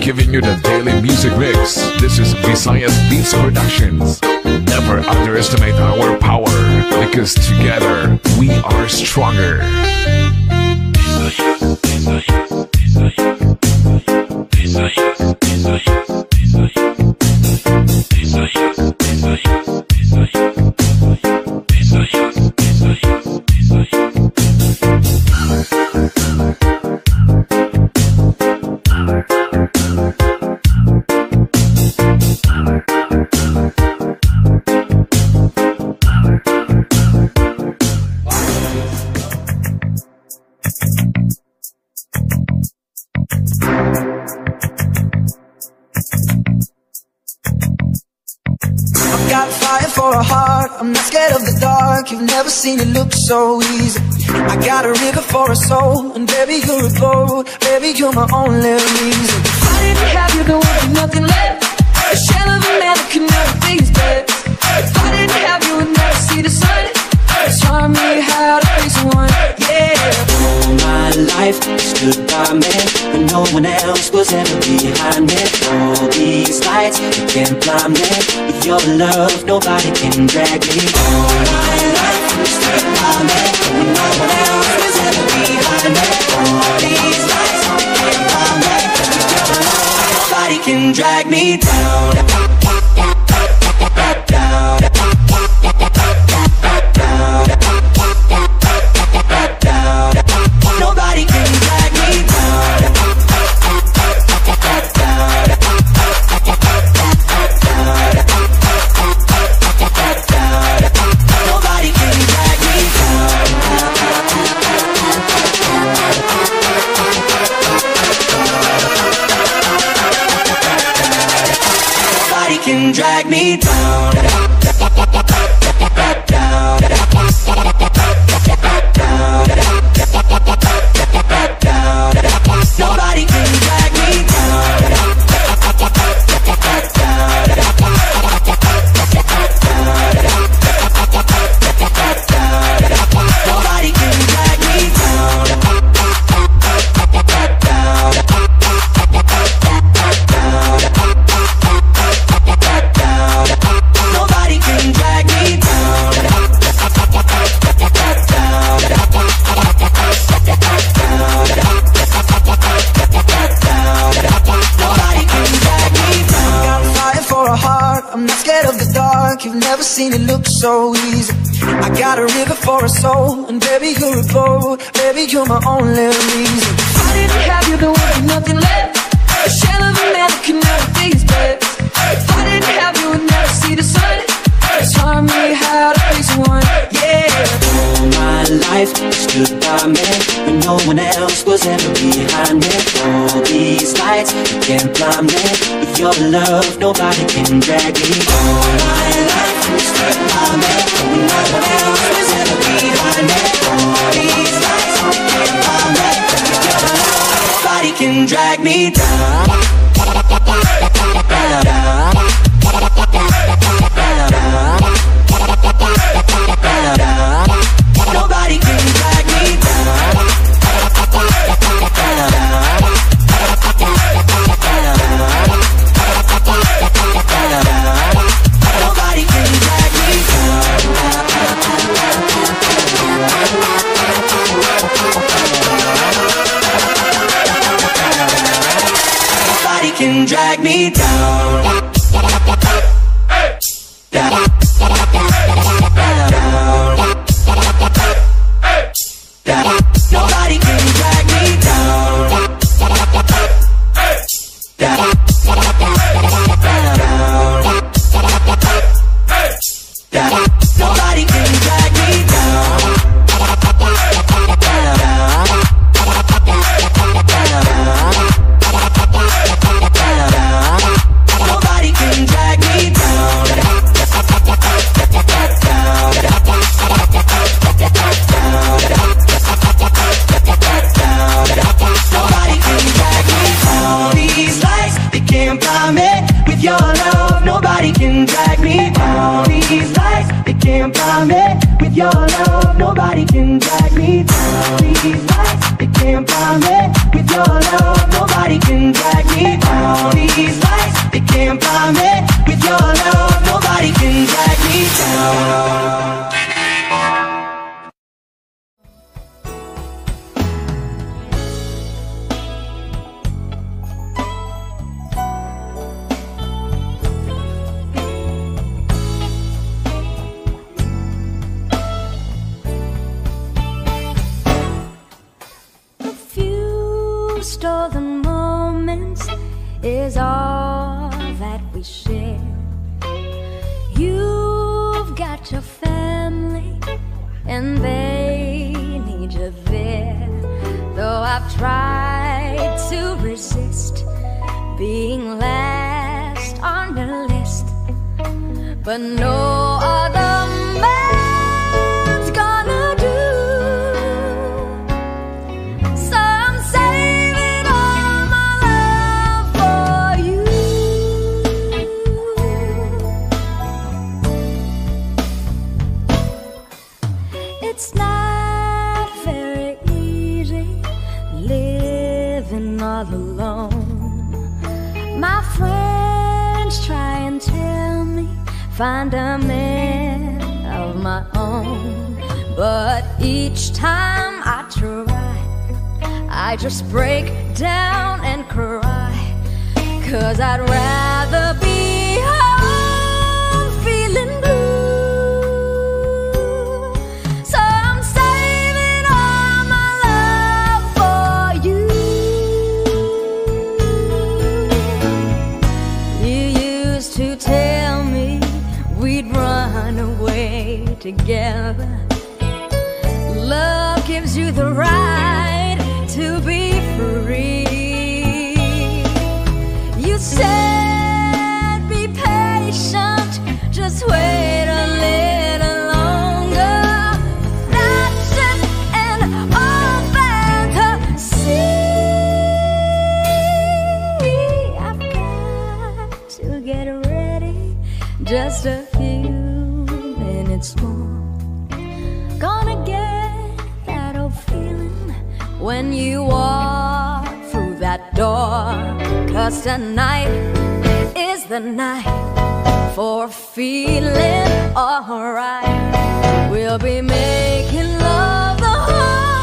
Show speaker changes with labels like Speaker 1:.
Speaker 1: Giving you the daily music mix. This is Visayas Beats Productions. Never underestimate our power, because together we are stronger.
Speaker 2: for a heart, I'm not scared of the dark. You've never seen it look so easy. I got a river for a soul, and baby you're a boat. Baby you're my only reason. If I didn't have you, there would be nothing left. A shell of a man that could never be his best. If I didn't have you, would never see the sun. Taught me how to be someone, yeah.
Speaker 3: All my life you stood by me when no one else was ever behind me. All these lights, you can't blind me. With your love, nobody can drag me. All my life you stood by me when no one else was ever behind me. All these lights, you can't blind me. With your love, nobody can drag me down. Nobody can drag me down. Nobody can drag me down. Nobody can drag me down. Nobody can drag me down. Nobody can drag me down. Nobody can drag me down. Nobody can drag me down.
Speaker 2: Got a fire for a heart, I'm not scared of the dark. You've never seen it look so easy. I got a river for a soul, and baby you're a boat. Baby you're my only reason. If I didn't have you, there would be nothing left. A shell of a man that could never be his best. If I didn't have you, would never see the sun. Taught me how to be someone, yeah.
Speaker 3: All my life you stood by me when no one else was ever behind me. All these lights, you can't blind me. With your love, nobody can drag me. All my life you stood by me when no one else was ever behind me. All these lights, you can't blind me. With your love, nobody can drag me down. Nobody can drag me down. Nobody can drag me down. Nobody can drag me down. Nobody can drag me down. Nobody can drag me down. Nobody can drag me down. Nobody can drag me down. These lights, they can't blind me. With your love, nobody can drag me down. These lights, they can't blind me. With your love, nobody can drag me down. These lights, they can't blind me. With your love, nobody can drag me down. These lights, they can't blind me. With your love, nobody can drag me down.
Speaker 4: Stolen moments is all that we share. You've got your family and they need you there. Though I've tried to resist being last on the list, but no other man's gonna do. So I'm saving all my love for you. It's not very easy living all alone. My friends try and tell me find a man of my own, but each time I try, I just break down and cry, 'cause I'd rather be home feeling blue. So I'm saving all my love for you. You used to tell me we'd run away together. Love gives you the right to be free. You said be patient, just wait a little longer. That's just an old fantasy. I've got to get ready, just a few minutes more. Gonna get that old feeling when you walk through that door, 'cause tonight is the night for feeling alright. We'll be making love the whole